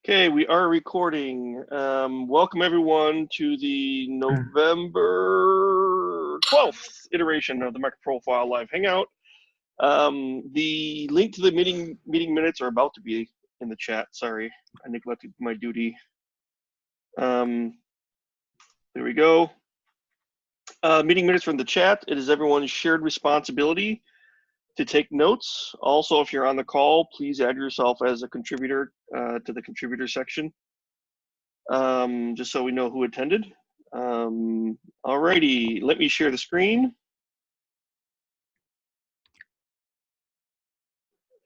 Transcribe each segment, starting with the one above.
Okay, we are recording. Welcome everyone to the November 12th iteration of the MicroProfile Live Hangout. The link to the meeting minutes are about to be in the chat. Sorry, I neglected my duty. There we go. Meeting minutes from the chat. It is everyone's shared responsibility to take notes. Also, if you're on the call, please add yourself as a contributor to the contributor section, just so we know who attended. Alrighty, let me share the screen.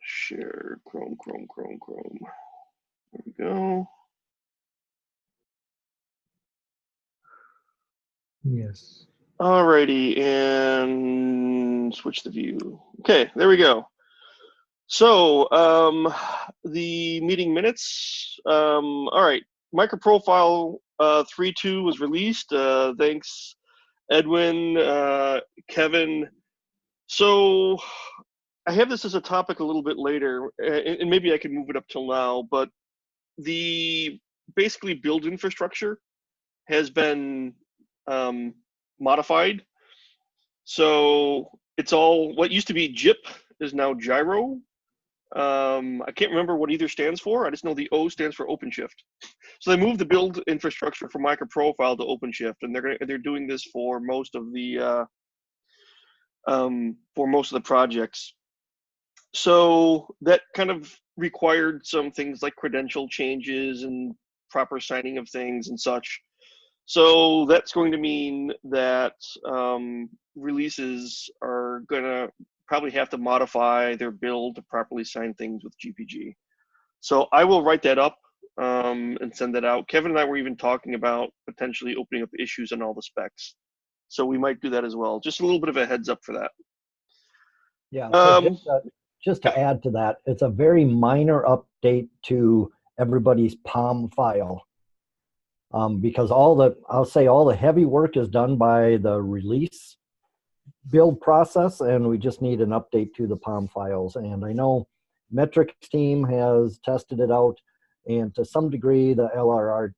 Share Chrome. There we go. Yes. Alrighty, and switch the view. Okay, there we go. So the meeting minutes. All right, MicroProfile 3.2 was released. Thanks, Edwin, Kevin. So I have this as a topic a little bit later, and maybe I can move it up till now. But the basically build infrastructure has been modified. So it's all what used to be JIP is now Gyro. I can't remember what either stands for. I just know the O stands for OpenShift. So they moved the build infrastructure from MicroProfile to OpenShift, and they're doing this for most of the projects. So that kind of required some things like credential changes and proper signing of things and such. So that's going to mean that releases are going to probably have to modify their build to properly sign things with GPG. So I will write that up and send that out. Kevin and I were even talking about potentially opening up issues on all the specs. So we might do that as well. Just a little bit of a heads up for that. Yeah, so just to add to that, it's a very minor update to everybody's POM file. Because all the heavy work is done by the release build process, and we just need an update to the POM files. And I know Metrics team has tested it out, and to some degree the LRA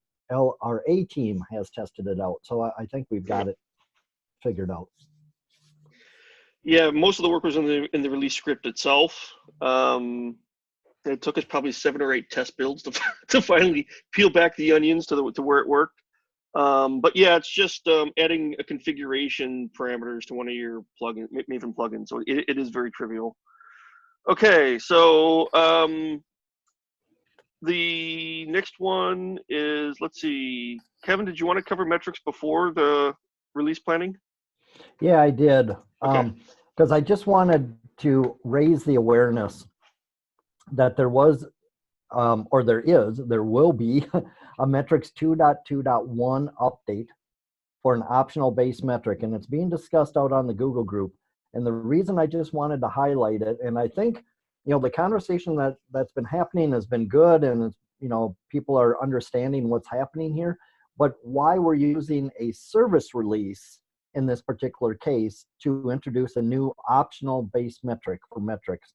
team has tested it out. So I think we've got it figured out. Yeah, most of the work was in the release script itself. It took us probably 7 or 8 test builds to finally peel back the onions to where it worked. But yeah, it's just adding a configuration parameters to one of your plugin, Maven plugins. So it is very trivial. Okay, so the next one is, let's see, Kevin, did you want to cover metrics before the release planning? Yeah, I did. Okay. Because I just wanted to raise the awareness that there was, there will be a metrics 2.2.1 update for an optional base metric, and it's being discussed out on the Google group. And the reason I just wanted to highlight it, and I think, the conversation that's been happening has been good, and people are understanding what's happening here, but why we're using a service release in this particular case to introduce a new optional base metric for metrics.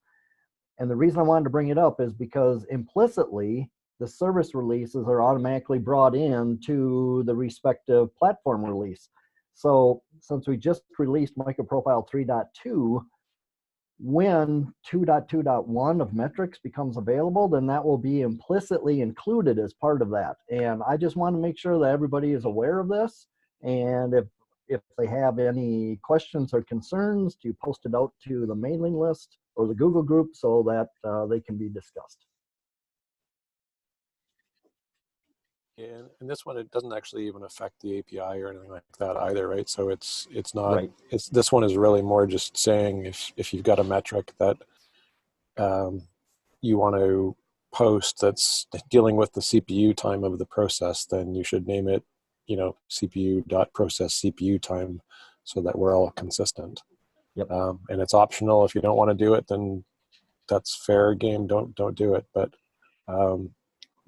And the reason I wanted to bring it up is because implicitly, the service releases are automatically brought in to the respective platform release. So since we just released MicroProfile 3.2, when 2.2.1 of metrics becomes available, then that will be implicitly included as part of that. And I just want to make sure that everybody is aware of this. And if they have any questions or concerns, to post it out to the mailing list or the Google group so that they can be discussed. Yeah, and this one, it doesn't actually even affect the API or anything like that either, right? So it's not, right. This one is really more just saying if you've got a metric that you want to post that's dealing with the CPU time of the process, then you should name it, CPU.process CPU time, so that we're all consistent. Yep. And it's optional. If you don't want to do it, then that's fair game. Don't do it. But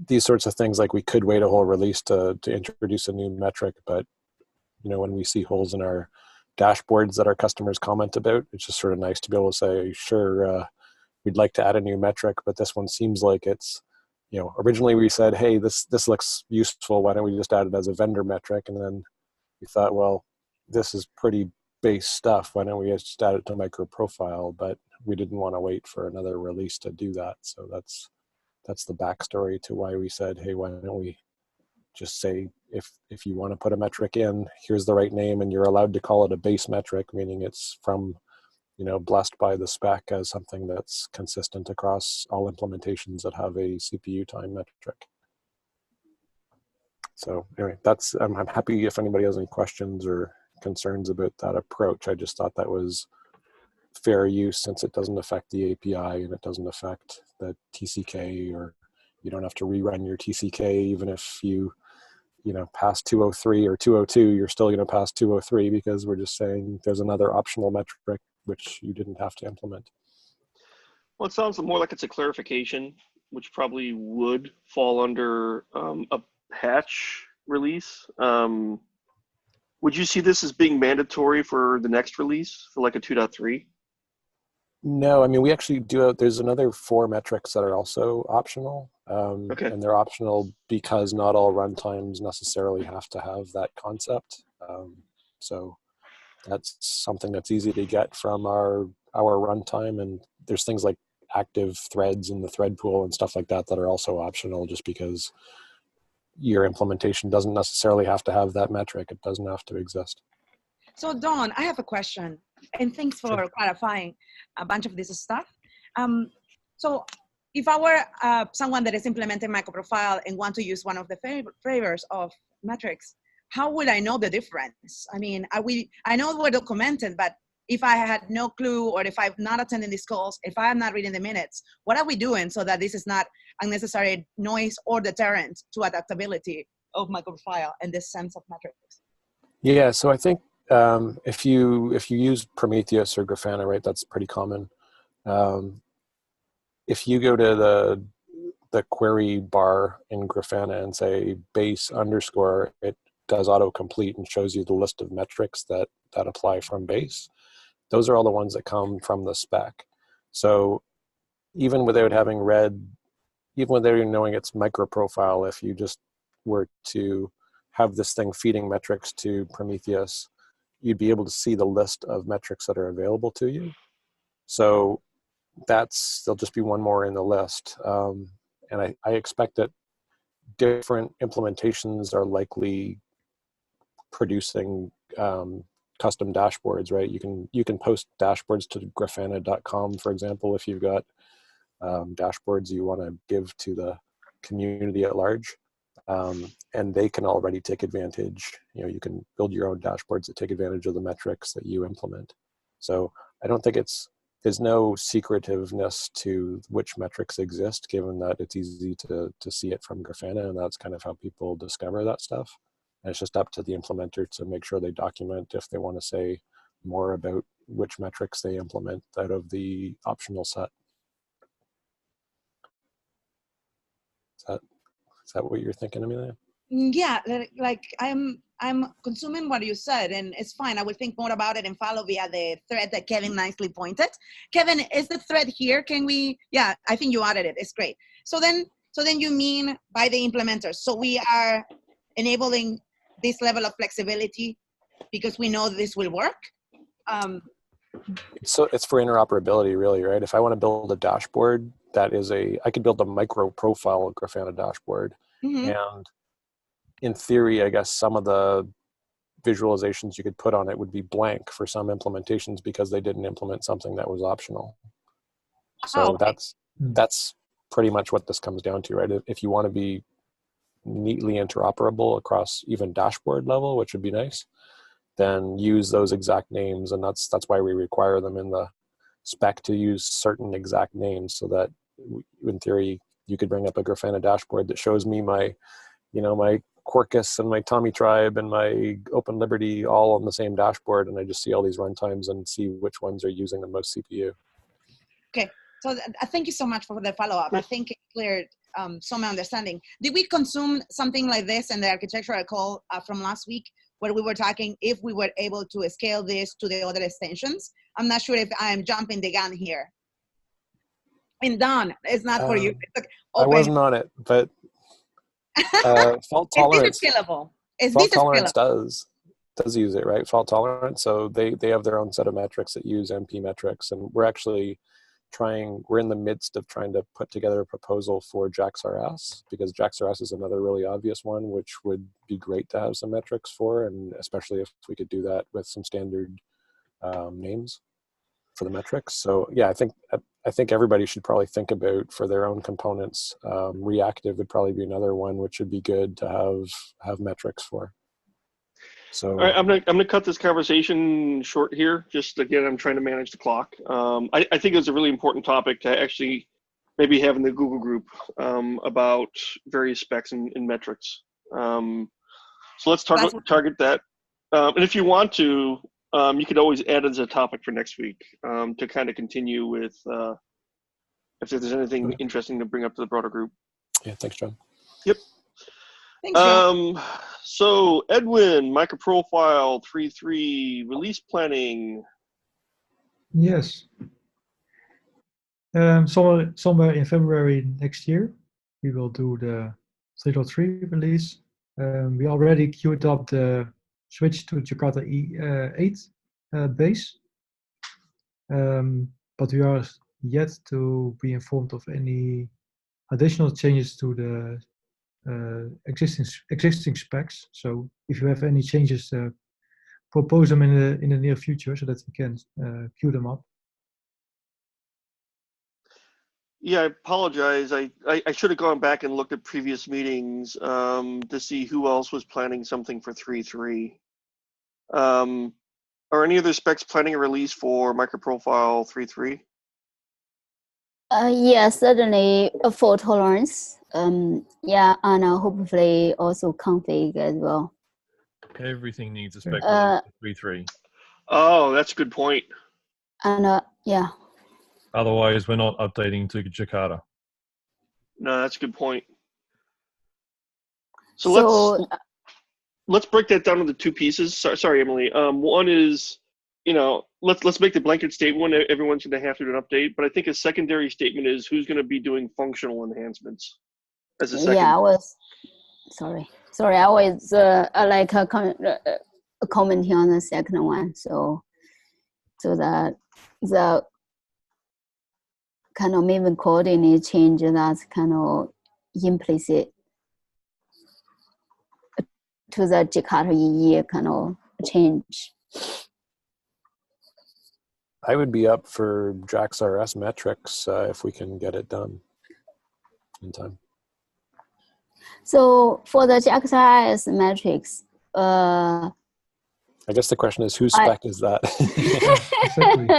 these sorts of things, like we could wait a whole release to introduce a new metric, but when we see holes in our dashboards that our customers comment about, it's just sort of nice to be able to say, sure, we'd like to add a new metric, but this one seems like it's originally we said, hey, this looks useful. Why don't we just add it as a vendor metric? And then we thought, well, this is pretty base stuff. Why don't we just add it to MicroProfile? But we didn't want to wait for another release to do that. So that's the backstory to why we said, hey, why don't we just say, if you want to put a metric in, here's the right name, and you're allowed to call it a base metric, meaning it's from, blessed by the spec as something that's consistent across all implementations that have a CPU time metric. So anyway, I'm happy if anybody has any questions or concerns about that approach. I just thought that was fair use, since it doesn't affect the API and it doesn't affect the TCK, or you don't have to rerun your TCK. Even if you pass 203 or 202, you're still going to pass 203, because we're just saying there's another optional metric which you didn't have to implement. Well, it sounds more like it's a clarification, which probably would fall under a patch release. Would you see this as being mandatory for the next release, for like a 2.3? No, I mean, we actually do. There's another 4 metrics that are also optional. Okay. And they're optional because not all runtimes necessarily have to have that concept. So that's something that's easy to get from our runtime. And there's things like active threads in the thread pool and stuff like that that are also optional, just because your implementation doesn't necessarily have to have that metric. It doesn't have to exist. So Dawn, I have a question, and thanks for clarifying a bunch of this stuff. So if I were someone that is implementing MicroProfile and want to use one of the flavors of metrics, how would I know the difference? I mean, I know we're documented, but if I had no clue, or if I'm not attending these calls, if I'm not reading the minutes, what are we doing so that this is not unnecessary noise or deterrent to adaptability of MicroProfile and this sense of metrics? Yeah, so I think if you use Prometheus or Grafana, right, that's pretty common. If you go to the query bar in Grafana and say base _, it does autocomplete and shows you the list of metrics that apply from base. Those are all the ones that come from the spec. So even without knowing it's MicroProfile, if you just were to have this thing feeding metrics to Prometheus, you'd be able to see the list of metrics that are available to you. So there'll just be one more in the list. And I expect that different implementations are likely producing custom dashboards, right? You can post dashboards to grafana.com, for example, if you've got dashboards you want to give to the community at large. And they can already take advantage. You can build your own dashboards that take advantage of the metrics that you implement. So I don't think there's no secretiveness to which metrics exist, given that it's easy to see it from Grafana, and that's kind of how people discover that stuff. And it's just up to the implementer to make sure they document if they want to say more about which metrics they implement out of the optional set. Is that what you're thinking, Amelia? Yeah, like I'm consuming what you said, and it's fine. I will think more about it and follow via the thread that Kevin nicely pointed. Kevin, is the thread here? Can we? Yeah, I think you added it. It's great. So then you mean by the implementers. So we are enabling this level of flexibility because we know this will work. So it's for interoperability, really, right? If I want to build a dashboard, I could build a MicroProfile Grafana dashboard. Mm-hmm. And in theory, I guess some of the visualizations you could put on it would be blank for some implementations because they didn't implement something that was optional. So that's pretty much what this comes down to, right? If you want to be neatly interoperable across even dashboard level, which would be nice, then use those exact names. And that's why we require them in the spec to use certain exact names, so that in theory, you could bring up a Grafana dashboard that shows me my Quarkus and my Tommy Tribe and my Open Liberty all on the same dashboard, and I just see all these runtimes and see which ones are using the most CPU. Okay, so thank you so much for the follow-up. I think it cleared some understanding. Did we consume something like this in the architectural call from last week, where we were talking if we were able to scale this to the other extensions? I'm not sure if I'm jumping the gun here. And done. It's not for you. It's like I open. wasn't on it, but fault Is tolerance. this scalable? Is Fault this tolerance scalable? does use it, right? Fault tolerance. So they have their own set of metrics that use MP metrics, and we're actually we're in the midst of trying to put together a proposal for JAX-RS, because JAX-RS is another really obvious one, which would be great to have some metrics for, and especially if we could do that with some standard names for the metrics. So yeah, I think everybody should probably think about, for their own components, reactive would probably be another one, which would be good to have metrics for. So all right, I'm gonna cut this conversation short here. Just again, I'm trying to manage the clock. I think it's a really important topic to actually maybe have in the Google group about various specs and metrics. So let's target that. And if you want to, you could always add it as a topic for next week to kind of continue with if there's anything interesting to bring up to the broader group. yeah, thanks, John. Yep. Thanks, John. So Edwin, MicroProfile 3.3 release planning. Yes. Somewhere in February next year, we will do the 3.3 release. We already queued up the switch to Jakarta E8 base, but we are yet to be informed of any additional changes to the existing specs. So if you have any changes, propose them in the near future so that we can queue them up. Yeah, I apologize. I should have gone back and looked at previous meetings to see who else was planning something for 3.3. Are any other specs planning a release for MicroProfile 3.3? Yes, certainly a fault tolerance. Yeah, and hopefully also config as well. Everything needs a spec release for 3.3. Oh, that's a good point. And yeah. Otherwise, we're not updating to Jakarta. No, that's a good point. So let's break that down into two pieces. Sorry, Emily. One is, let's make the blanket statement. Everyone's going to have to do an update, but I think a secondary statement is who's going to be doing functional enhancements as a second. Yeah, I was sorry. I was like commenting on the second one. So that the kind of Maven coordinate change, that's kind of implicit to the Jakarta EE kind of change. I would be up for JAX-RS metrics if we can get it done in time. So for the JAX-RS metrics, I guess the question is, whose spec is that?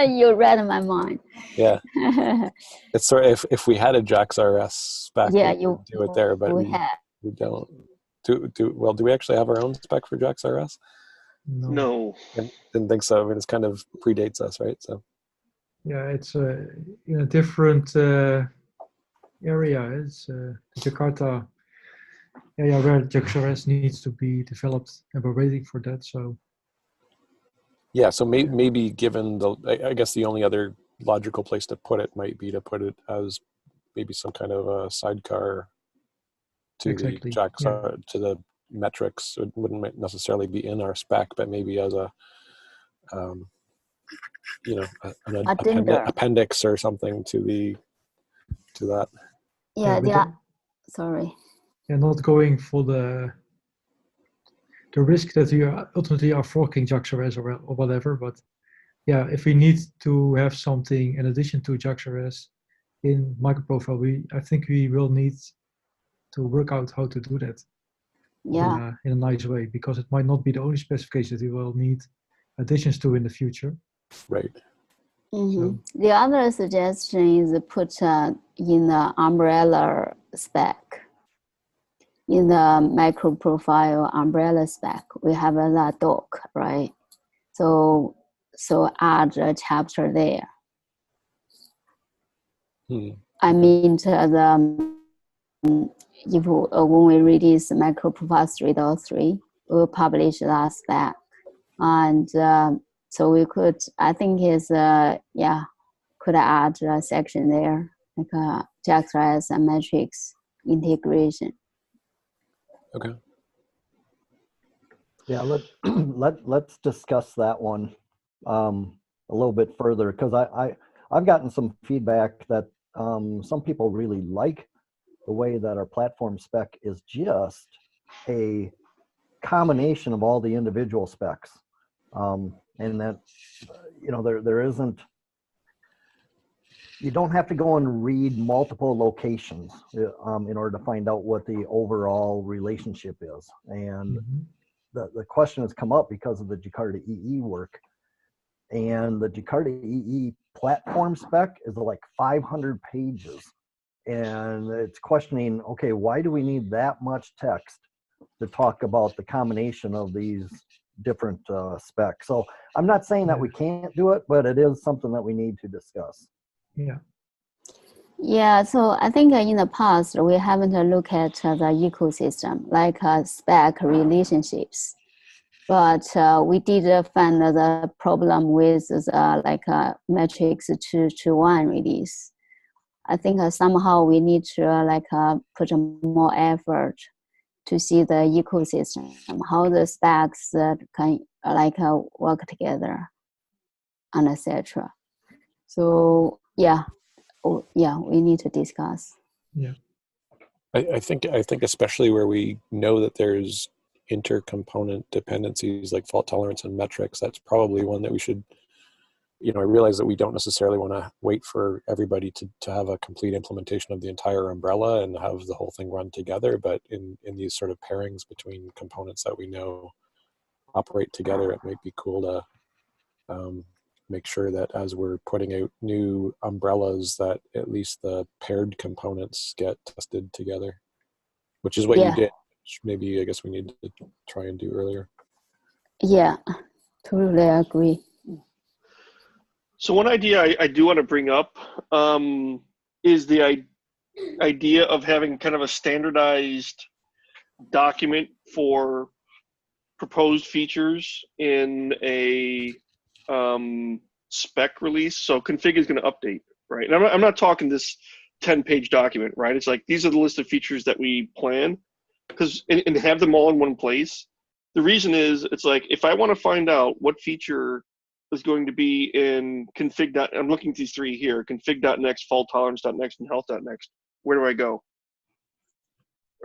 You read my mind. Yeah, it's sort of, if we had a JAX-RS spec, yeah, we could do it there, but we don't. Do we actually have our own spec for JAX-RS? No. Didn't think so. I mean, it's kind of predates us, right? So. Yeah, it's in a different area. It's Jakarta area where JAX-RS needs to be developed, and we're waiting for that. So. Yeah, so maybe given I guess the only other logical place to put it might be to put it as maybe some kind of a sidecar to the JAX, to the metrics. It wouldn't necessarily be in our spec, but maybe as a an appendix or something to that. Yeah. Sorry. Yeah, not going for the risk that you ultimately are forking JAX-RS or whatever, but yeah, if we need to have something in addition to JAX-RS in MicroProfile, I think we will need to work out how to do that. Yeah. In a nice way, because it might not be the only specification that we will need additions to in the future. Right. Mm-hmm. So, the other suggestion is put in the umbrella spec. In the MicroProfile umbrella spec, we have that doc, right? So add a chapter there. I mean, if when we release MicroProfile 3.3, we'll publish that spec, and so we could, I think, could add a section there like JAX-RS and metrics integration. Okay. Yeah, let's discuss that one a little bit further, because I've gotten some feedback that some people really like the way that our platform spec is just a combination of all the individual specs, and that there isn't, you don't have to go and read multiple locations in order to find out what the overall relationship is. And the question has come up because of the Jakarta EE work, and the Jakarta EE platform spec is like 500 pages, and it's questioning, okay, why do we need that much text to talk about the combination of these different specs? So I'm not saying that we can't do it, but it is something that we need to discuss. Yeah. Yeah, so I think in the past, we haven't looked at the ecosystem, like spec relationships. But we did find the problem with metrics 2.1 release. I think somehow we need to put more effort to see the ecosystem, how the specs can work together, and etc. So yeah, we need to discuss. Yeah. I think especially where we know that there's intercomponent dependencies like fault tolerance and metrics, that's probably one that we should, I realize that we don't necessarily want to wait for everybody to have a complete implementation of the entire umbrella and have the whole thing run together, but in these sort of pairings between components that we know operate together, it might be cool to make sure that as we're putting out new umbrellas that at least the paired components get tested together, which is what you did. Maybe I guess we need to try and do earlier. Yeah, totally agree. So one idea I do want to bring up is the idea of having kind of a standardized document for proposed features in a spec release. So config is going to update, right? And I'm not talking this 10-page document, right? It's like, these are the list of features that we plan, and have them all in one place. The reason is, it's like, if I want to find out what feature is going to be in config. I'm looking at these three here: config.next, fault tolerance.next, and health.next. Where do I go?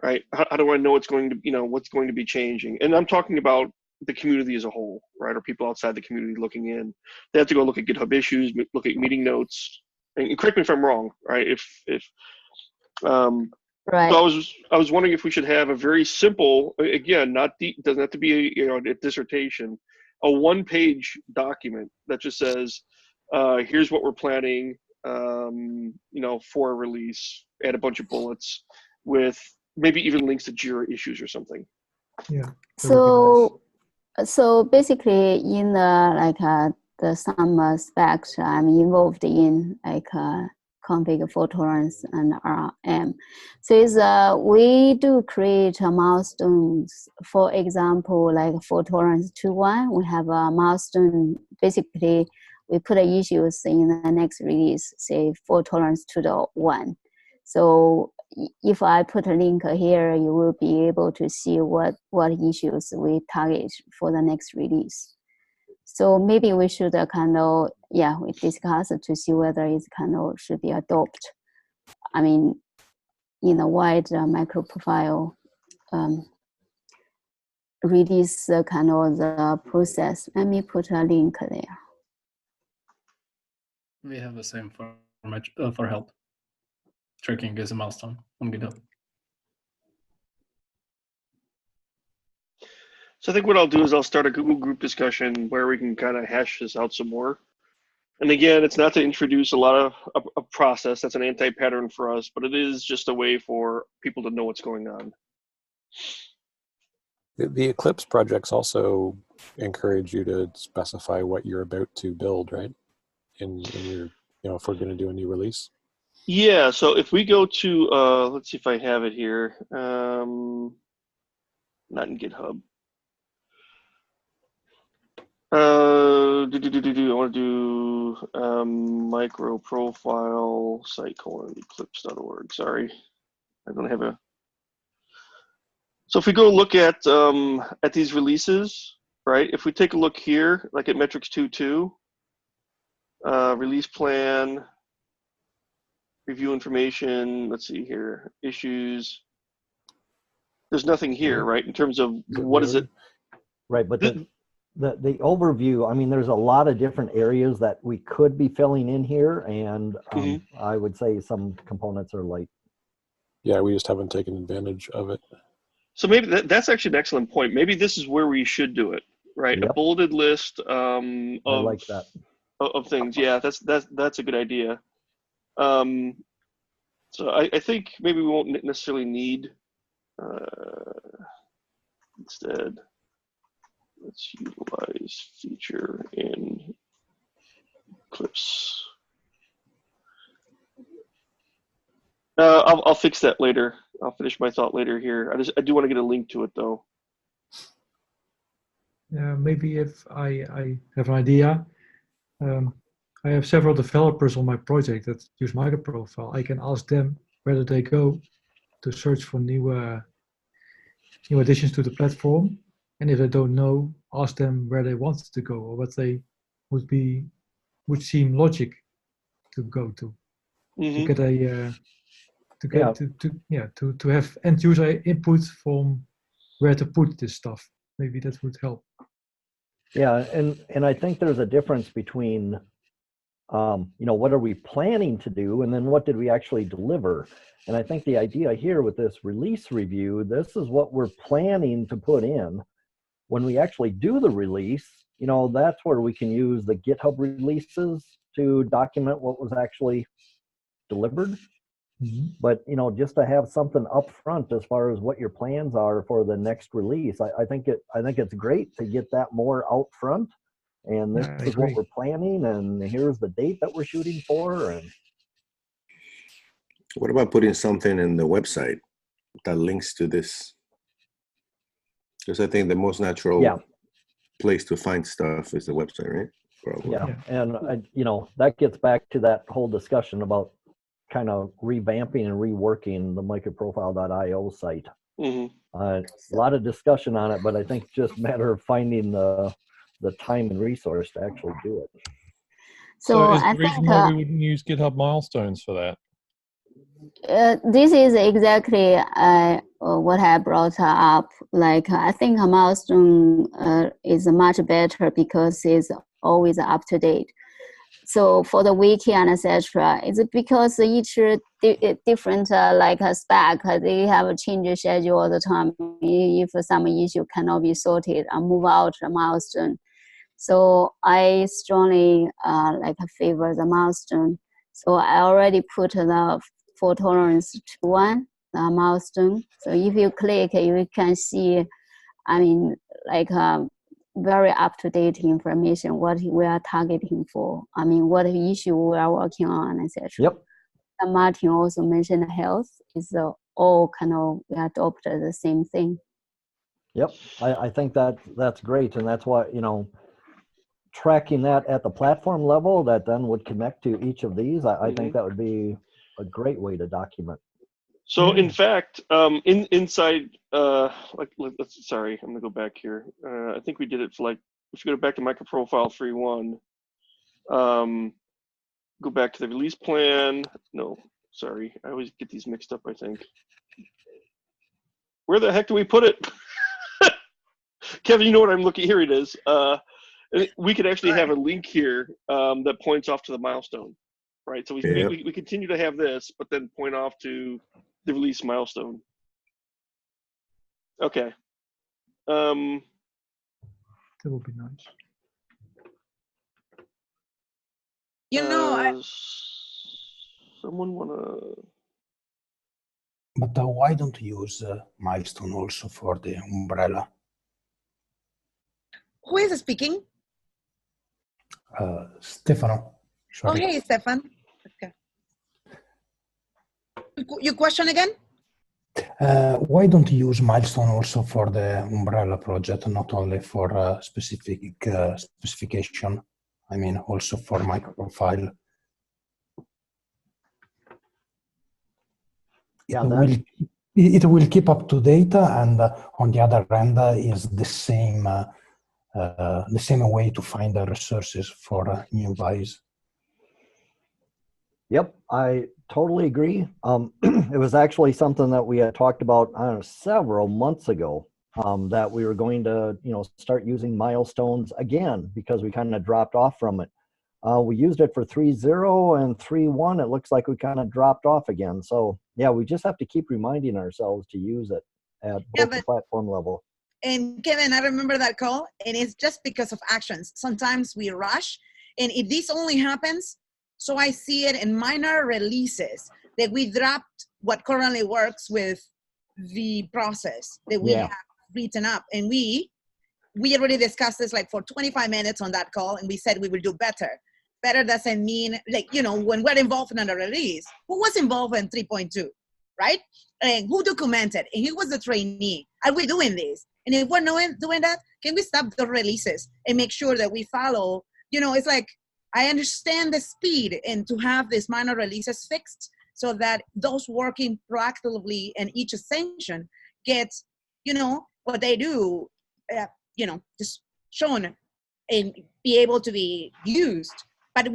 Right? How do I know what's going to be changing? And I'm talking about the community as a whole, right? Or people outside the community looking in. They have to go look at GitHub issues, look at meeting notes, and correct me if I'm wrong, right? Right. So I was wondering if we should have a very simple, again, not deep, doesn't have to be a dissertation, a one-page document that just says, here's what we're planning, for a release. Add a bunch of bullets with maybe even links to Jira issues or something. Yeah. So basically, in the some specs I'm involved in, config, fault tolerance, and RM. So we do create milestones. For example, like fault tolerance 2.1, we have a milestone. Basically, we put the issues in the next release, say fault tolerance 2.1. So if I put a link here, you will be able to see what issues we target for the next release. So maybe we should we discuss to see whether it should be adopted. I mean, in a wide MicroProfile release the process. Let me put a link there. We have the same for help. Tracking is a milestone on GitHub. So I think what I'll do is I'll start a Google group discussion where we can kind of hash this out some more. And again, it's not to introduce a lot of a process. That's an anti-pattern for us, but it is just a way for people to know what's going on. The Eclipse projects also encourage you to specify what you're about to build, right? In your, if we're going to do a new release. Yeah, so if we go to, let's see if I have it here. Not in GitHub. I want to do MicroProfile site:/eclipse.org. Sorry, I don't have a. So if we go look at these releases, right? If we take a look here, like at metrics 2.2, release plan, review information. Let's see here, issues. There's nothing here, right? In terms of what is it? Right, but the overview, I mean, there's a lot of different areas that we could be filling in here, and I would say some components are light. Yeah, we just haven't taken advantage of it. So maybe that's actually an excellent point. Maybe this is where we should do it, right? Yep. A bulleted list I like that. of things. Yeah, that's a good idea. So I think maybe we won't necessarily need. Instead, let's utilize feature in Eclipse. I'll fix that later. I'll finish my thought later here. I do want to get a link to it though. Maybe if I have an idea, I have several developers on my project that use MicroProfile. I can ask them where do they go to search for new additions to the platform, and if they don't know, ask them where they want to go or what they would seem logic to go to get a to have end user input from where to put this stuff. Maybe that would help. Yeah, and I think there's a difference between what are we planning to do, and then what did we actually deliver? And I think the idea here with this release review, this is what we're planning to put in. When we actually do the release, that's where we can use the GitHub releases to document what was actually delivered. But just to have something up front as far as what your plans are for the next release, I think it's great to get that more out front. And this is what we're planning, and here's the date that we're shooting for. And what about putting something in the website that links to this? Because I think the most natural place to find stuff is the website, right? Probably. Yeah, and that gets back to that whole discussion about kind of revamping and reworking the microprofile.io site. A lot of discussion on it, but I think it's just a matter of finding the time and resource to actually do it. So is the reason why we wouldn't use GitHub milestones for that? This is exactly what I brought up. Like, I think a milestone is much better because it's always up to date. So for the wiki and etc., it's because each different like a Spec, they have a change schedule all the time. If some issue cannot be sorted, move out a milestone. So I strongly favor the milestone. So I already put the fault tolerance to 1, the milestone. So if you click, you can see, very up-to-date information, what we are targeting for. What issue we are working on, etc. Yep. And Martin also mentioned health is all kind of, we adopted the same thing. Yep, I think that's great, and that's why, tracking that at the platform level that then would connect to each of these, I think that would be a great way to document. So in fact, inside, sorry, I'm gonna go back here. I think we did it for if you go back to MicroProfile 3.1, go back to the release plan. No, sorry, I always get these mixed up, I think. Where the heck do we put it? Kevin, you know what I'm looking, here it is. We could actually have a link here that points off to the milestone, right? So we continue to have this, but then point off to the release milestone. Okay. That would be nice. Someone wanna? But why don't you use milestone also for the umbrella? Who is speaking? Stefano. Sorry. Oh, hey, Stefan. Okay. Your question again? Why don't you use milestone also for the umbrella project, not only for specific specification? I mean, also for MicroProfile. Yeah, it will keep up to date, and on the other hand, is the same way to find the resources for new buys. Yep, I totally agree. It was actually something that we had talked about, I don't know, several months ago, that we were going to, start using milestones again because we kind of dropped off from it. We used it for 3.0 and 3.1. It looks like we kind of dropped off again. So yeah, we just have to keep reminding ourselves to use it at both the platform level. And Kevin, I remember that call, and it's just because of actions. Sometimes we rush, and if this only happens, so I see it in minor releases that we dropped what currently works with the process that we have written up. And we already discussed this like for 25 minutes on that call, and we said we will do better. Better doesn't mean, like, when we're involved in a release, who was involved in 3.2, right? And who documented? And who was the trainee? Are we doing this? And if we're not doing that, can we stop the releases and make sure that we follow? It's like, I understand the speed and to have these minor releases fixed so that those working proactively in each extension get, what they do, just shown and be able to be used. But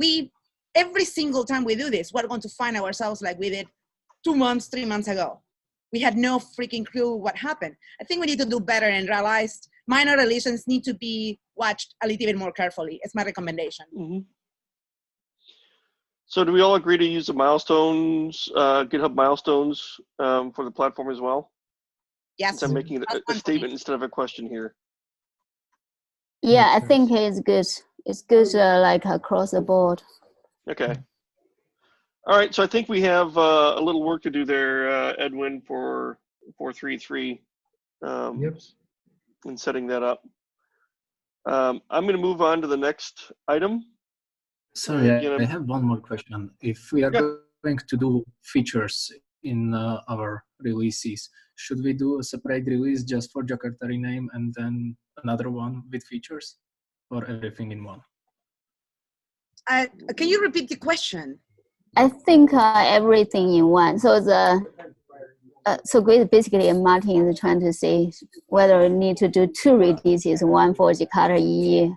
every single time we do this, we're going to find ourselves like we did 2 months, 3 months ago. We had no freaking clue what happened. I think we need to do better and realize minor releases need to be watched a little bit more carefully. It's my recommendation. Mm-hmm. So do we all agree to use the milestones, GitHub milestones for the platform as well? Yes. I'm making a statement instead of a question here. Yeah, I think it's good. It's good like across the board. Okay. All right, so I think we have a little work to do there, Edwin, for 4.3.3 and setting that up. I'm going to move on to the next item. Sorry, I have one more question. If we are going to do features in our releases, should we do a separate release just for Jakarta rename and then another one with features, or everything in one? Can you repeat the question? I think everything in one. So basically, Martin is trying to say whether we need to do 2 releases, one for Jakarta EE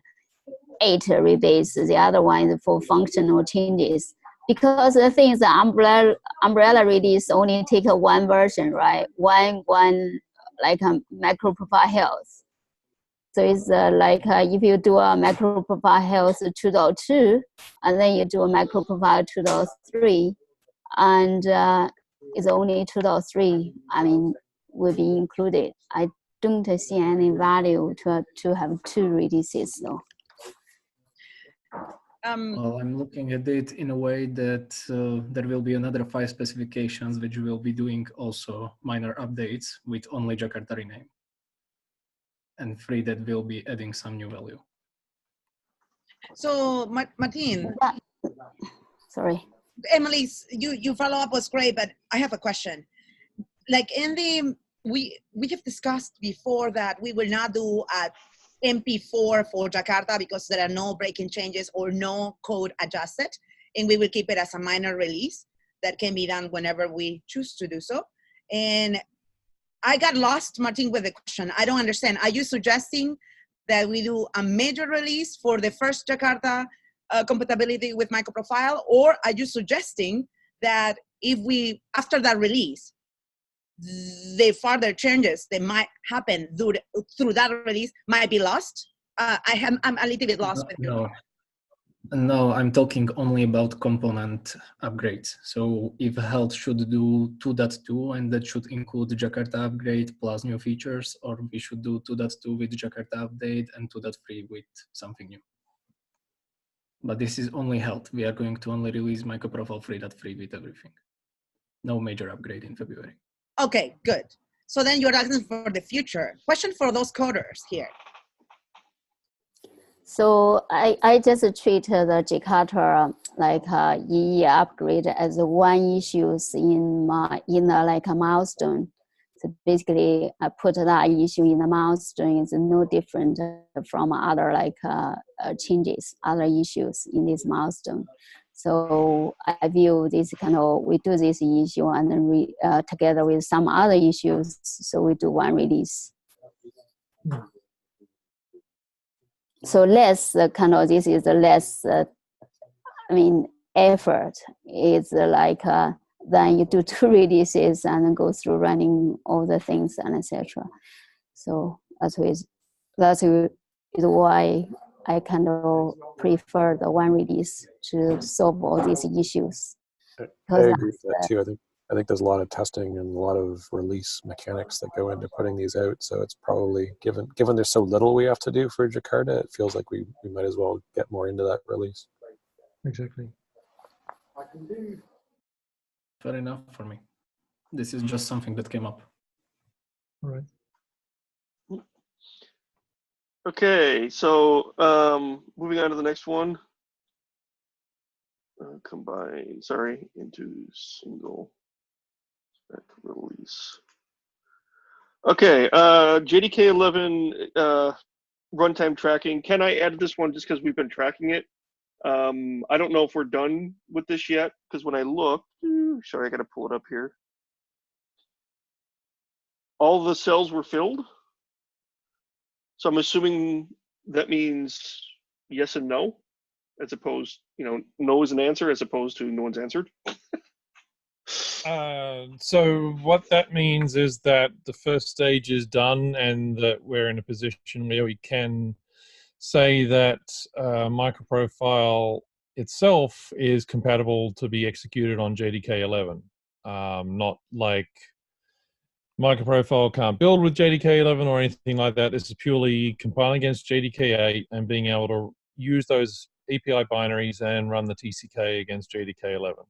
8 rebase, the other one is for functional changes. Because the thing is, the umbrella release only take one version, right? One like a MicroProfile health. So it's if you do a MicroProfile health 2.2, and then you do a MicroProfile 2.3, and it's only 2.3, I mean, will be included. I don't see any value to have 2 releases though. Well, I'm looking at it in a way that there will be another 5 specifications which will be doing also minor updates with only Jakarta rename, and 3 that will be adding some new value. So, Martin. Sorry. Emily, you follow up was great, but I have a question. Like we have discussed before that we will not do a MP4 for Jakarta because there are no breaking changes or no code adjusted, and we will keep it as a minor release that can be done whenever we choose to do so. And I got lost, Martin, with the question. I don't understand. Are you suggesting that we do a major release for the first Jakarta compatibility with MicroProfile, or are you suggesting that if we, after that release, the further changes that might happen through that release might be lost? I'm a little bit lost with you. No, I'm talking only about component upgrades. So if health should do 2.2, and that should include the Jakarta upgrade plus new features, or we should do 2.2 with Jakarta update and 2.3 with something new. But this is only health. We are going to only release MicroProfile 3.3 with everything. No major upgrade in February. Okay, good. So then you're asking for the future. Question for those coders here. So I just treat the Jakarta EE upgrade as one issue in a milestone. basically I put that issue in the milestone is no different from other like changes, other issues in this milestone. So I view this kind of, we do this issue and then together with some other issues, so we do one release. So less kind of, this is the less, I mean, effort. It's like then you do 2 releases and then go through running all the things and etc. So that's why I kind of prefer the one release to solve all these issues. I agree with that too. I think there's a lot of testing and a lot of release mechanics that go into putting these out. So it's probably, given there's so little we have to do for Jakarta, it feels like we might as well get more into that release. Exactly. Fair enough for me. This is just something that came up. All right. Okay, so moving on to the next one. Combine, sorry, into single spec release. Okay, JDK11 runtime tracking. Ken, I added this one just because we've been tracking it. I don't know if we're done with this yet, because when I looked, sorry, I got to pull it up here. All the cells were filled. So I'm assuming that means yes and no, as opposed, no is an answer as opposed to no one's answered. So what that means is that the first stage is done and that we're in a position where we can say that MicroProfile itself is compatible to be executed on JDK 11. Not like MicroProfile can't build with JDK 11 or anything like that. This is purely compiling against JDK 8 and being able to use those API binaries and run the TCK against JDK 11.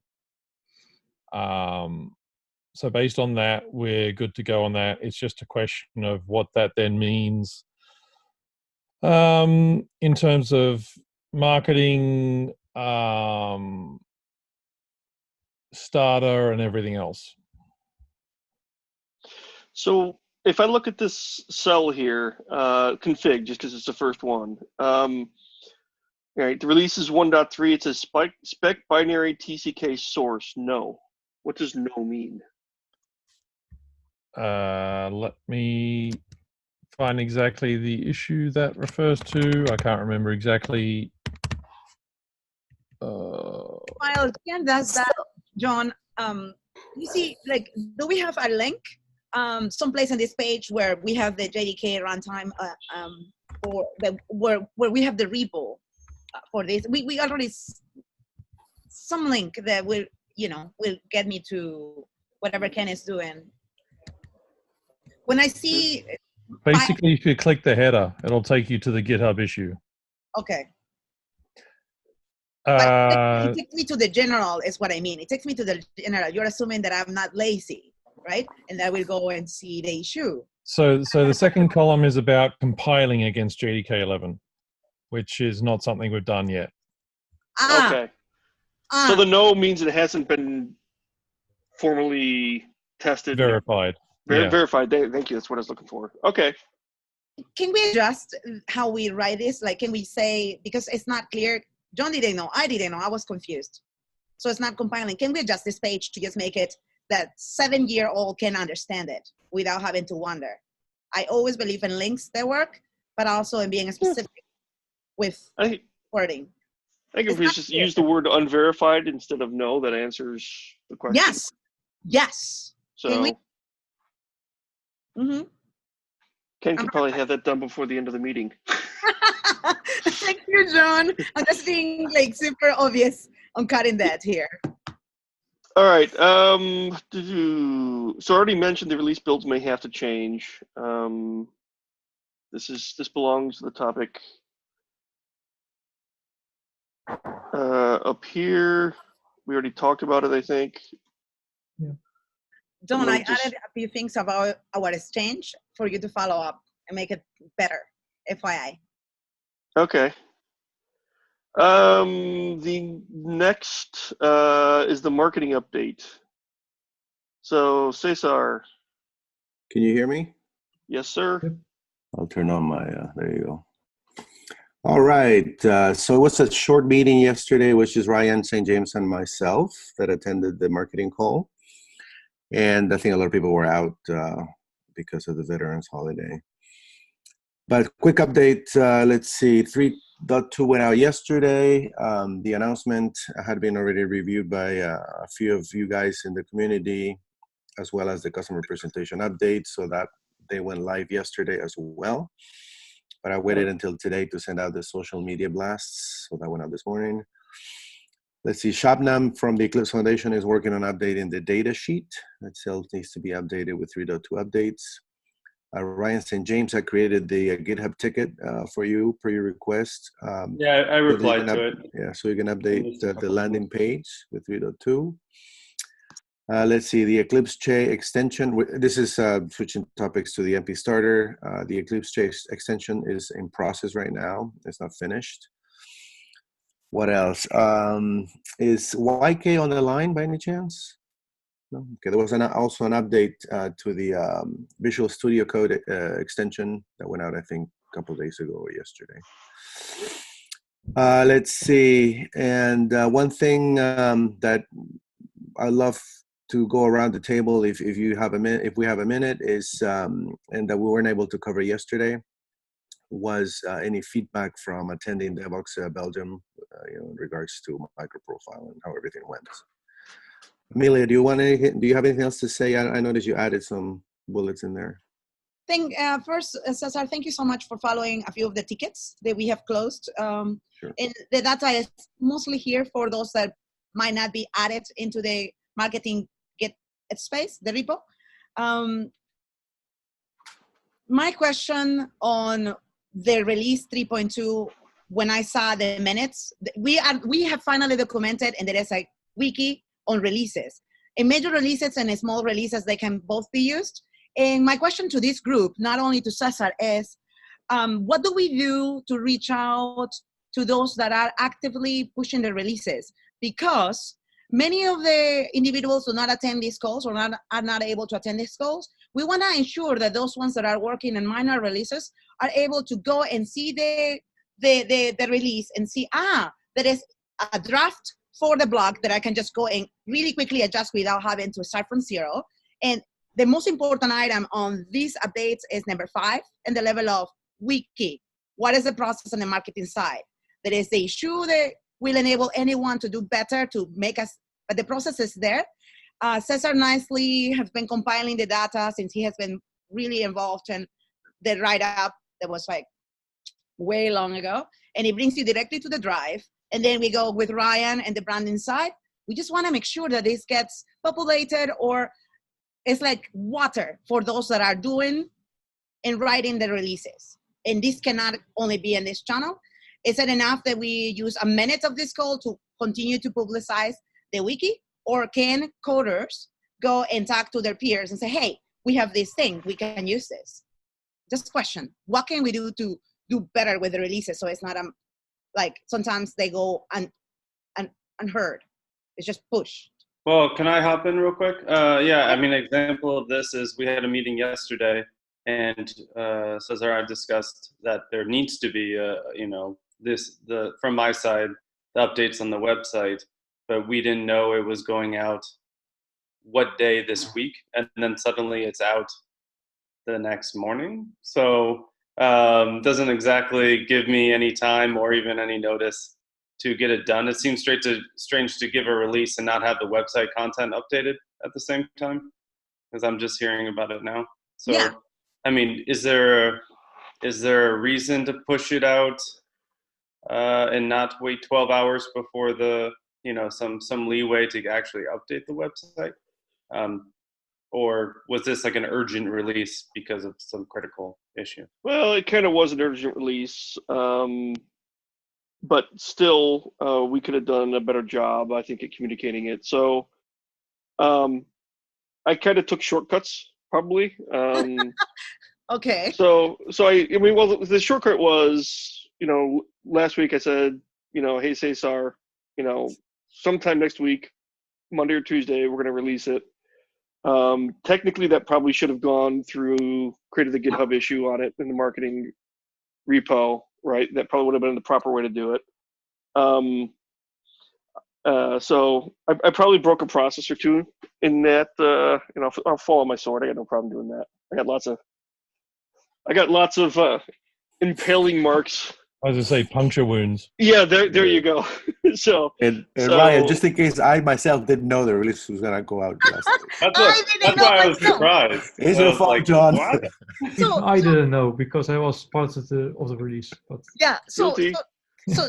So based on that, we're good to go on that. It's just a question of what that then means in terms of marketing, starter, and everything else. So if I look at this cell here, config, just because it's the first one. All right, the release is 1.3. It says spec binary TCK source. No. What does no mean? Let me find exactly the issue that refers to. I can't remember exactly. While Ken does that, John, you see, like, do we have a link someplace on this page where we have the JDK runtime where we have the repo for this? We already some link that will get me to whatever Ken is doing. When I see basically, if you click the header, it'll take you to the GitHub issue. Okay. But it takes me to the general is what I mean. It takes me to the general. You're assuming that I'm not lazy, right? And that I will go and see the issue. So the second column is about compiling against JDK 11, which is not something we've done yet. Okay. So the no means it hasn't been formally tested. Verified. Verified. Thank you. That's what I was looking for. Okay. Can we adjust how we write this? Like, can we say, because it's not clear, John didn't know, I didn't know, I was confused. So it's not compiling. Can we adjust this page to just make it that 7-year-old can understand it without having to wonder? I always believe in links that work, but also in being specific with wording. I think if we just use the word unverified instead of no, that answers the question. Yes. Yes. So can we? Ken can probably have that done before the end of the meeting. Thank you, John. I'm just being like super obvious on cutting that here. All right. So I already mentioned the release builds may have to change. This belongs to the topic up here. We already talked about it, I think. Yeah. John, I added a few things about our exchange for you to follow up and make it better, FYI. Okay. The next is the marketing update. So Cesar, Can you hear me? Yes, sir. I'll turn on my, there you go. All right, so it was a short meeting yesterday, which is Ryan, St. James, and myself that attended the marketing call. And I think a lot of people were out because of the Veterans Holiday. But quick update, let's see, 3.2 went out yesterday. The announcement had been already reviewed by a few of you guys in the community, as well as the customer presentation update, so that they went live yesterday as well. But I waited until today to send out the social media blasts, so that went out this morning. Let's see, Shabnam from the Eclipse Foundation is working on updating the data sheet. That still needs to be updated with 3.2 updates. Ryan St. James had created the GitHub ticket for you per your request. Yeah, I so replied to it. Yeah, so you can update the landing page with 3.2. Let's see, the Eclipse Che extension. This is switching topics to the MP Starter. The Eclipse Che extension is in process right now. It's not finished. What else? Is YK on the line by any chance? No? Okay, there was also an update to the Visual Studio Code extension that went out, I think, a couple of days ago or yesterday. Let's see, and one thing that I love to go around the table, if you have a minute, if we have a minute, is and that we weren't able to cover yesterday, was any feedback from attending DevOps Belgium, in regards to MicroProfile and how everything went. Amelia, do you have anything else to say? I noticed you added some bullets in there. First, Cesar, thank you so much for following a few of the tickets that we have closed. Sure. And the data is mostly here for those that might not be added into the marketing Git space, the repo. My question on the release 3.2, when I saw the minutes, we have finally documented, and there is a wiki on releases. In major releases and in small releases, they can both be used. And my question to this group, not only to Cesar, is what do we do to reach out to those that are actively pushing the releases? Because many of the individuals do not attend these calls or are not able to attend these calls. We want to ensure that those ones that are working in minor releases are able to go and see the release and see, there is a draft for the blog that I can just go and really quickly adjust without having to start from zero. And the most important item on these updates is number 5, and the level of wiki. What is the process on the marketing side? That is the issue that will enable anyone to do better to make us, but the process is there. Cesar nicely has been compiling the data since he has been really involved in the write-up that was like way long ago, and it brings you directly to the drive. And then we go with Ryan and the branding side. We just want to make sure that this gets populated, or it's like water for those that are doing and writing the releases. And this cannot only be in this channel. Is it enough that we use a minute of this call to continue to publicize the wiki? Or can coders go and talk to their peers and say, hey, we have this thing, we can use this? Just question, what can we do to do better with the releases so it's not like sometimes they go unheard. It's just pushed. Well, can I hop in real quick? Yeah, I mean, an example of this is we had a meeting yesterday, and Cesar, I discussed that there needs to be, from my side, the updates on the website, but we didn't know it was going out what day this week, and then suddenly it's out the next morning. So doesn't exactly give me any time or even any notice to get it done. It seems strange to give a release and not have the website content updated at the same time, because I'm just hearing about it now. So, yeah. I mean, is there a reason to push it out and not wait 12 hours before the, some leeway to actually update the website? Or was this like an urgent release because of some critical issue? Well, it kind of was an urgent release. But still, we could have done a better job, I think, at communicating it. So I kind of took shortcuts, probably. Okay. So well, the shortcut was, last week I said, hey, Cesar, sometime next week, Monday or Tuesday, we're going to release it. Technically, that probably should have gone through, created the GitHub issue on it in the marketing repo, right? That probably would have been the proper way to do it. So I probably broke a process or two in that. You know, I'll fall on my sword. I got no problem doing that. I got lots of impaling marks. I was gonna say puncture wounds. Yeah, there you go. so Ryan, just in case I myself didn't know the release was gonna go out last night. That's why I was surprised. It's I your was fault, like, John. what? I didn't know because I was part of the release. But Yeah. Guilty. So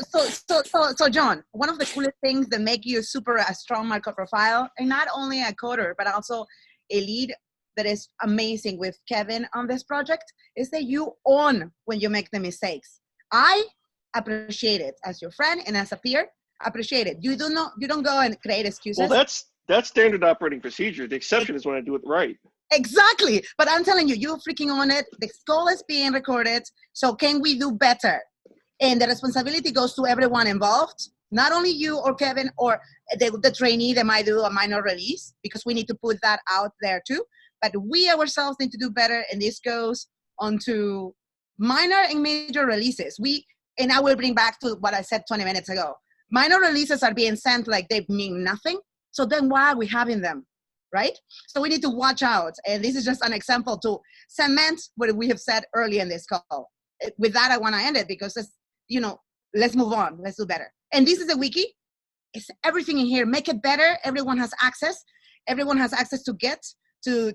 John, one of the coolest things that make you a strong MicroProfile, and not only a coder, but also a lead that is amazing with Kevin on this project, is that you own when you make the mistakes. I appreciate it as your friend and as a peer. Appreciate it. You don't go and create excuses. Well, that's standard operating procedure. The exception is when I do it right. Exactly. But I'm telling you, you freaking own it. The call is being recorded. So can we do better? And the responsibility goes to everyone involved, not only you or Kevin or the trainee that might do a minor release, because we need to put that out there too. But we ourselves need to do better, and this goes on to minor and major releases. And I will bring back to what I said 20 minutes ago. Minor releases are being sent like they mean nothing. So then why are we having them, right? So we need to watch out. And this is just an example to cement what we have said early in this call. With that, I want to end it because let's move on. Let's do better. And this is a wiki. It's everything in here. Make it better. Everyone has access. Everyone has access to Git, to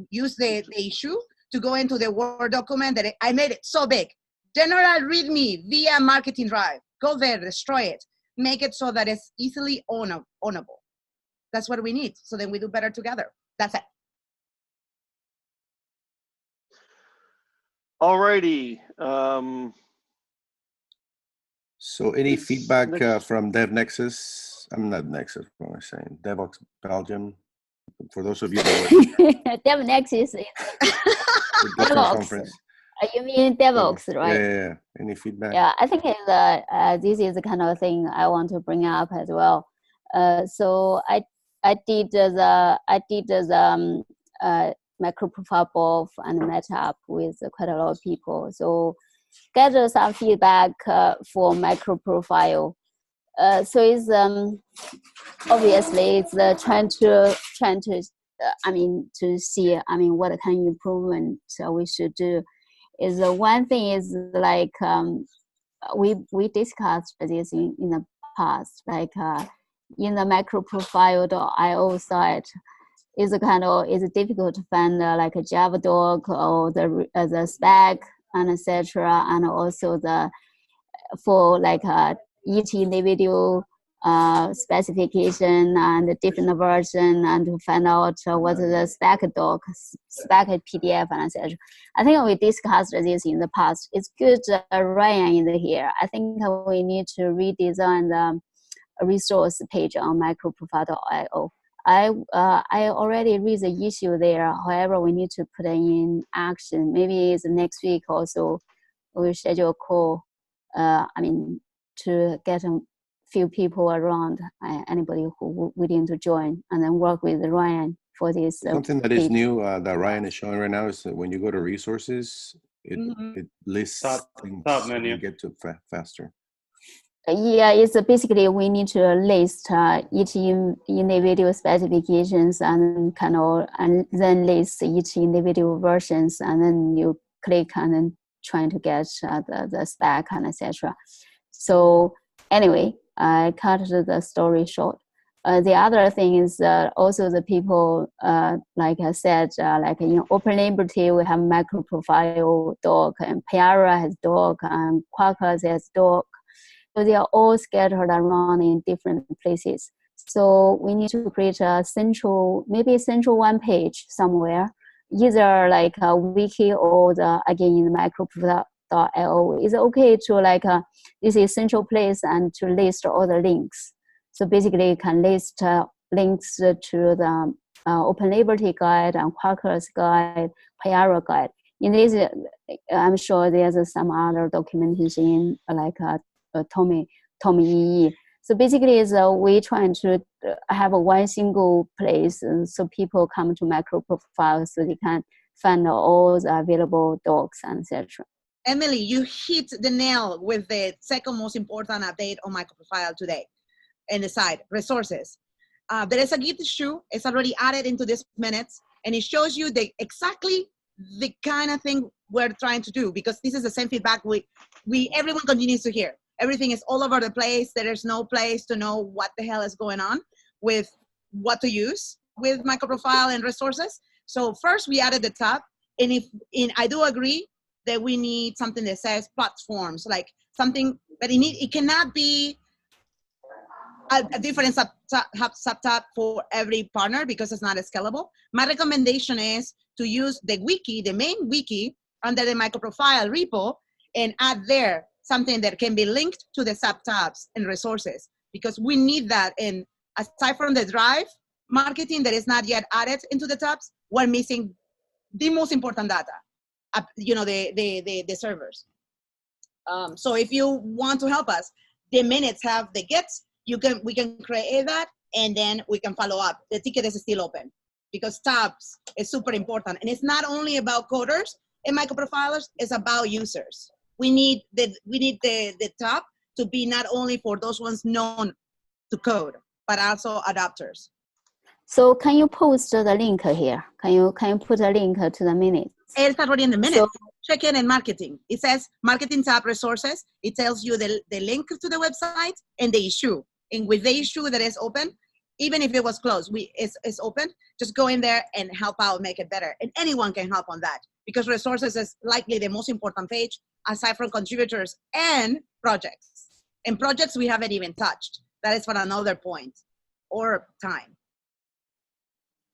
use the issue, to go into the Word document that I made it so big. General README via Marketing Drive. Go there, destroy it. Make it so that it's easily ownable. That's what we need. So then we do better together. That's it. Alrighty. So any feedback from DevNexus? I'm not Nexus, what am I saying? DevOps Belgium. For those of you that DevNexus is DevOps. conference. You mean DevOps, right? Yeah. Any feedback? Yeah, I think this is the kind of thing I want to bring up as well. So I did the MicroProfile both and met up with quite a lot of people. So gather some feedback for MicroProfile. So it's obviously it's trying to to see what kind of improvement we should do. Is one thing is like we discussed this in the past, like in the MicroProfile.io site. It's difficult to find like a Java doc or the spec and etc. And also for like each individual specification and different version, and to find out what the spec doc, spec PDF, and etc. I think we discussed this in the past. It's good Ryan in here. I think we need to redesign the resource page on MicroProfile.io. I already read the issue there. However, we need to put it in action. Maybe it's next week also. We'll schedule a call. To get a few people around, anybody who willing to join, and then work with Ryan for this. Something that is new that Ryan is showing right now is that when you go to resources, it lists things top menu. you get to faster. Yeah, it's basically we need to list each individual specifications and and then list each individual versions, and then you click and then trying to get the spec and etc. So anyway, I cut the story short. The other thing is also the people, like I said, like in Open Liberty, we have MicroProfile doc, and Piara has doc, and Quarkus has doc. So they are all scattered around in different places. So we need to create a central one page somewhere, either like a wiki or again in the MicroProfile.io. It's okay to this is central place and to list all the links. So basically you can list links to the Open Liberty guide and Quarkus guide, Piara guide. In this, I'm sure there's some other documentation like Tommy Yi. So basically, is we trying to have a one single place, and so people come to MicroProfile so they can find all the available docs and etc. Emily, you hit the nail with the second most important update on MicroProfile today. In the side, resources. There is a Git issue. It's already added into this minutes, and it shows you exactly the kind of thing we're trying to do, because this is the same feedback everyone continues to hear. Everything is all over the place. There is no place to know what the hell is going on with what to use with MicroProfile and resources. So first we added the tab, and I do agree that we need something that says platforms, like something, but it cannot be a different subtab for every partner because it's not scalable. My recommendation is to use the wiki, the main wiki under the MicroProfile repo, and add there something that can be linked to the subtabs and resources, because we need that. And aside from the drive marketing that is not yet added into the tabs, we're missing the most important data, the servers. So if you want to help us, the minutes have the gets. We can create that, and then we can follow up. The ticket is still open because tabs is super important, and it's not only about coders and microprofilers. It's about users. We need the tab to be not only for those ones known to code, but also adopters. So can you post the link here? Can you put a link to the minutes? It's already in the minutes. So, check in and marketing. It says marketing tab resources. It tells you the link to the website and the issue. And with the issue that is open, even if it was closed, it's open. Just go in there and help out, make it better. And anyone can help on that, because resources is likely the most important page aside from contributors and projects. And projects we haven't even touched. That is for another point or time.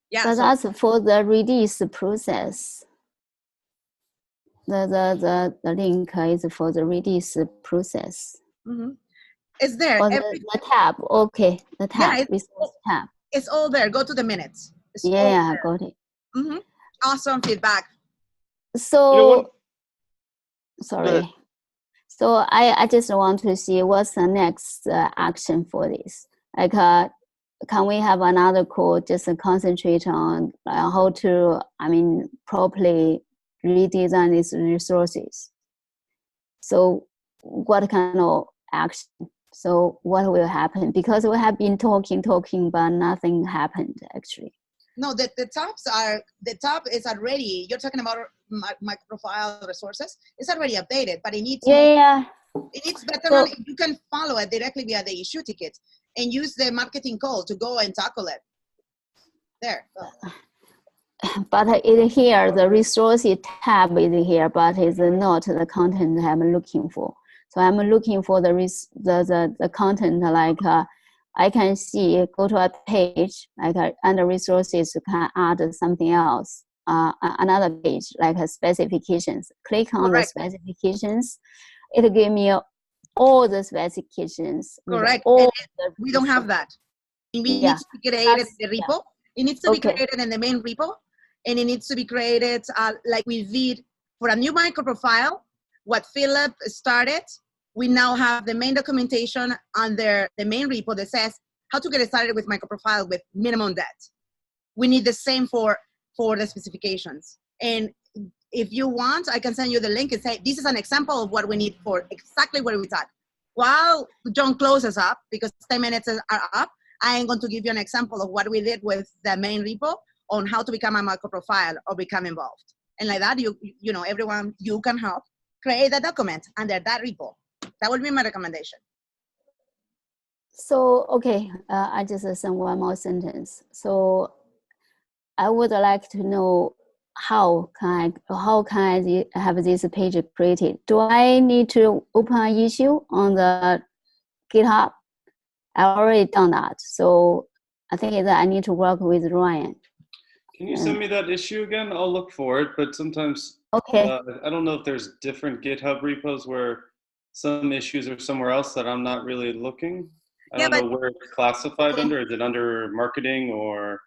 Yeah. But that's for the release process. The link is for the release process. Mm-hmm. It's there. Or the tab. Okay, the tab. Yeah, resource tab. It's all there. Go to the minutes. It's yeah, got it. Mm-hmm. Awesome feedback. So, sorry. So I just want to see what's the next action for this. Like, can we have another call just to concentrate on how to, properly redesign these resources? So what kind of action? So what will happen? Because we have been talking, but nothing happened actually. No, the top is already, you're talking about MicroProfile resources. It's already updated, but it needs it needs better. You can follow it directly via the issue ticket and use the marketing call to go and tackle it. There. Go. But it here, the resources tab is here, but it's not the content I'm looking for. So I'm looking for the content, like I can see, go to a page, like under resources, you can add something else, another page, like specifications. Click on the specifications. It'll give me all the specifications. Correct. We don't have that. We need to be created in the repo. It needs to be created in the main repo, and it needs to be created like we did for a new MicroProfile. What Philip started, we now have the main documentation under the main repo that says how to get started with MicroProfile with minimum debt. We need the same for the specifications. And if you want, I can send you the link and say, this is an example of what we need for exactly what we talked. While John closes up, because 10 minutes are up, I am going to give you an example of what we did with the main repo on how to become a MicroProfile or become involved. And like that, you know, everyone, you can help create a document under that repo. That would be my recommendation. So, okay, I just send one more sentence. So I would like to know how can I have this page created? Do I need to open an issue on the GitHub? I already done that. So I think that I need to work with Ryan. Can you send me that issue again? I'll look for it, but sometimes I don't know if there's different GitHub repos where some issues are somewhere else that I'm not really looking. I don't know where it's classified under. Is it under marketing or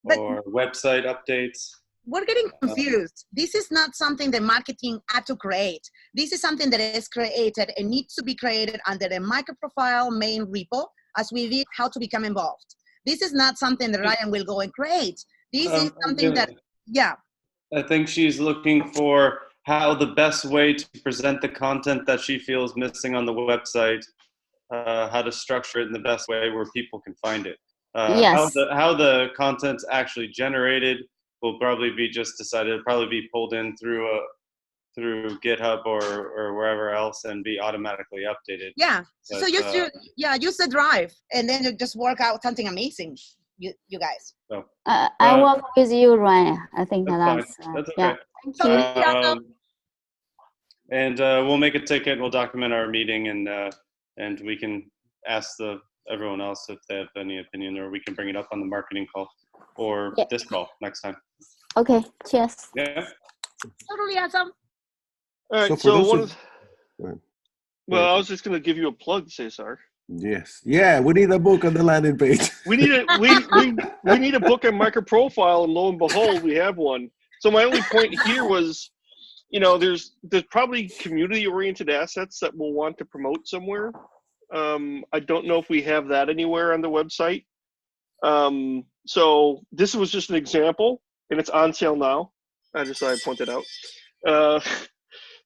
website updates? we're getting confused. This is not something that marketing had to create. This is something that is created and needs to be created under the MicroProfile main repo, as we did how to become involved. This is not something that Ryan will go and create. This is something that, yeah. I think she's looking for how the best way to present the content that she feels missing on the website, how to structure it in the best way where people can find it. Yes. How the content's actually generated will probably be just decided. It'll probably be pulled in through GitHub or wherever else and be automatically updated. Yeah. But, so use the drive and then you just work out something amazing, you guys. So, I work with you, Ryan. I think that's fine. That's okay. Yeah. Thank you. And we'll make a ticket. We'll document our meeting, and we can ask everyone else if they have any opinion, or we can bring it up on the marketing call or this call next time. Okay. Cheers. Yeah. Totally awesome. All right. Well, I was just going to give you a plug, Cesar. Yes. Yeah, we need a book on the landing page. We need we need a book on MicroProfile, and lo and behold, we have one. So my only point here was, there's probably community-oriented assets that we'll want to promote somewhere. I don't know if we have that anywhere on the website. So this was just an example, and it's on sale now. I just thought I'd point that out.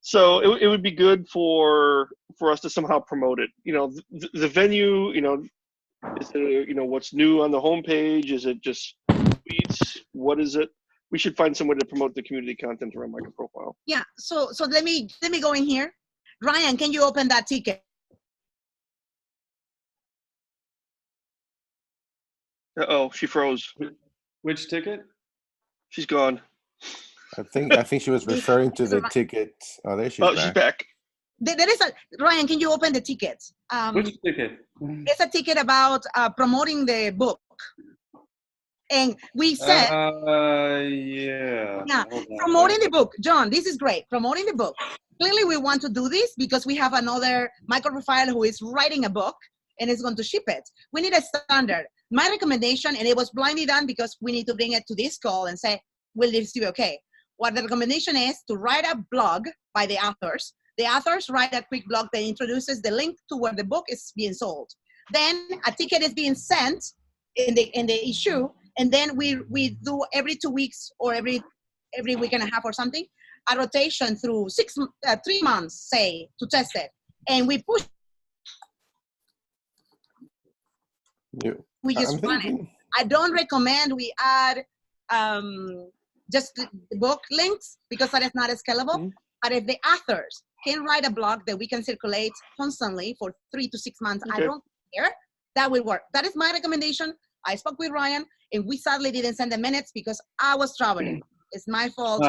So it would be good for us to somehow promote it. The venue, is it, what's new on the homepage? Is it just tweets? What is it? We should find some way to promote the community content around MicroProfile. Yeah. So let me go in here. Ryan, can you open that ticket? Uh-oh, she froze. Which ticket? She's gone. I think she was referring to the ticket. Oh, there she's back. She's back. There is Ryan, can you open the ticket? Which ticket? It's a ticket about promoting the book. And we said, promoting the book. John, this is great. Promoting the book. Clearly, we want to do this because we have another MicroProfile who is writing a book and is going to ship it. We need a standard. My recommendation, and it was blindly done because we need to bring it to this call and say, will this be okay? What the recommendation is to write a blog by the authors. The authors write a quick blog that introduces the link to where the book is being sold. Then a ticket is being sent in the issue, and then we do every 2 weeks or every week and a half or something, a rotation through 3 months, say, to test it. And we push. We just run it. I don't recommend we add just the book links because that is not scalable. Mm-hmm. But if the authors can write a blog that we can circulate constantly for 3 to 6 months, okay. I don't care, that will work. That is my recommendation. I spoke with Ryan, and we sadly didn't send the minutes because I was traveling. It's my fault.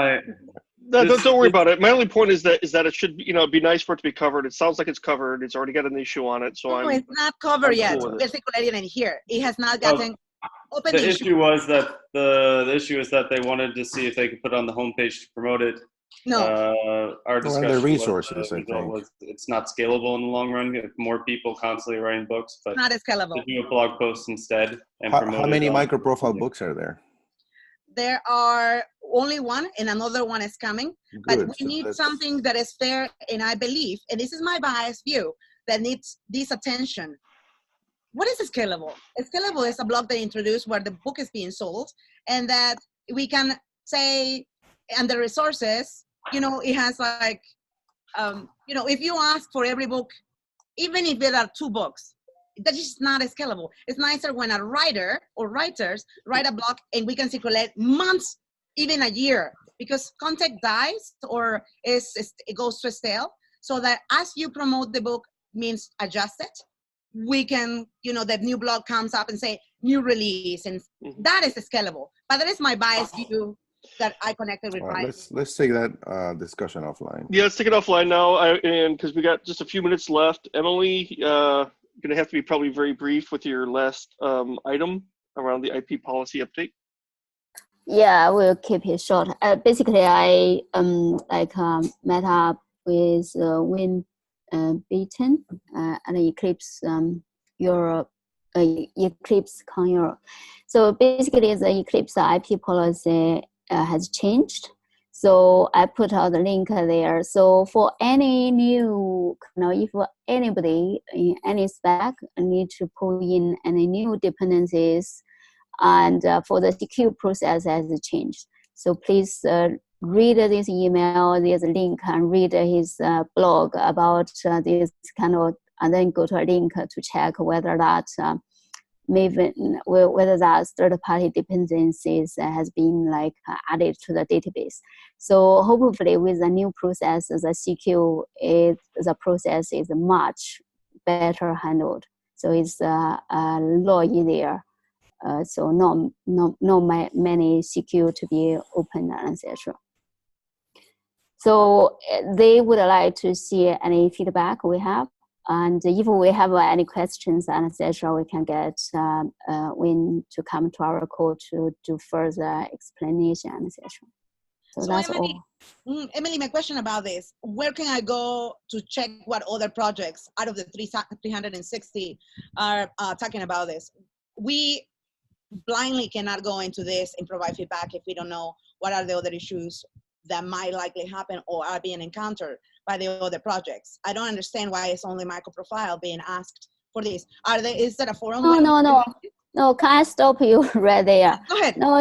Don't worry about it. My only point is that it should be, it'd be nice for it to be covered. It sounds like it's covered. It's already got an issue on it. So it's not covered yet. We're circulating in here. It has not gotten open. The issue was that the issue is that they wanted to see if they could put it on the homepage to promote it. No. Our discussion the resources, was it's not scalable in the long run. If more people constantly writing books, but not scalable. To do a blog post instead and how many MicroProfile books are there? There are only one, and another one is coming. Good. But we need something that is fair, and I believe, and this is my biased view, that needs this attention. What is scalable? Scalable is a blog that introduces where the book is being sold, and that we can say under resources, it has like, if you ask for every book, even if there are 2 books, that is not scalable. It's nicer when a writer or writers write a blog and we can circulate months, even a year, because content dies or it goes to stale. So that as you promote the book means adjust it. We can, the new blog comes up and say new release, and that is scalable. But that is my biased view that I connected with Ryan. Let's take that discussion offline. Yeah, let's take it offline now, and because we got just a few minutes left. Emily, going to have to be probably very brief with your last item around the IP policy update. Yeah, I will keep it short. Basically, I met up with Win Beaton and Eclipse Europe, Eclipse Con Europe. So basically, the Eclipse IP policy has changed. So I put out the link there. So for any new, if anybody in any spec need to pull in any new dependencies, and for the CQ process has changed. So please read this email, there's a link, and read his blog about this kind of, and then go to a link to check whether that whether that third-party dependencies has been like added to the database. So hopefully with the new process, the CQ the process is much better handled. So it's a lot easier. So not many CQ to be opened, etc. So they would like to see any feedback we have. And if we have any questions and etc., we can get Win to come to our call to do further explanation, etc. So that's Emily, all. Emily, my question about this: where can I go to check what other projects out of the 360 are talking about this? We blindly cannot go into this and provide feedback if we don't know what are the other issues that might likely happen or are being encountered by the other projects. I don't understand why it's only MicroProfile being asked for this. Is there a forum? No, can I stop you right there? Go ahead. No.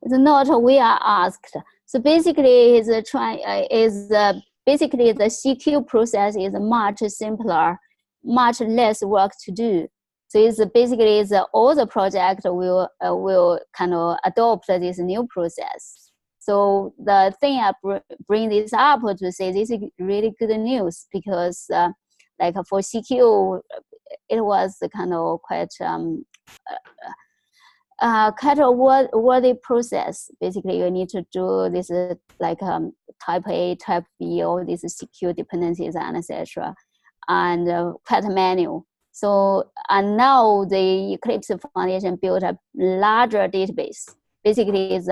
It's not we are asked. So basically basically the CQ process is much simpler, much less work to do. So it's basically all the project will kind of adopt this new process. So the thing I bring this up to say this is really good news, because like for CQ, it was kind of quite a worthy process. Basically, you need to do this like type A, type B, all these CQ dependencies and etc. And quite manual. So and now the Eclipse Foundation built a larger database. Basically, it's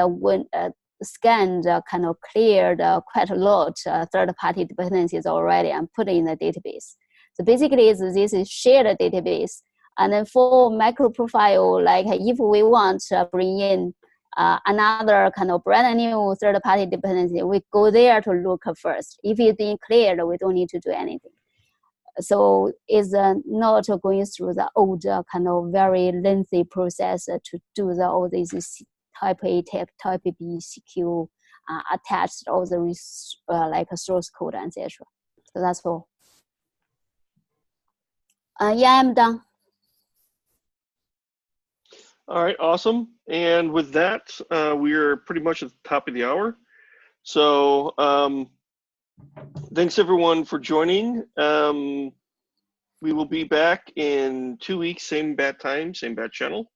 scanned, kind of cleared quite a lot third-party dependencies already and put in the database. So basically, this is shared database. And then for MicroProfile, like if we want to bring in another kind of brand new third-party dependency, we go there to look first. If it's been cleared, we don't need to do anything. So it's not going through the old kind of very lengthy process to do all these type A, type B, CQ, attached all the like source code, etc. So that's all. Yeah, I'm done. All right, awesome. And with that, we're pretty much at the top of the hour. So thanks everyone for joining. We will be back in 2 weeks, same bat time, same bat channel,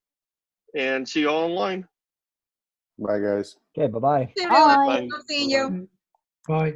and see you all online. Bye, guys. Okay, bye-bye. Bye. Love seeing you. Bye.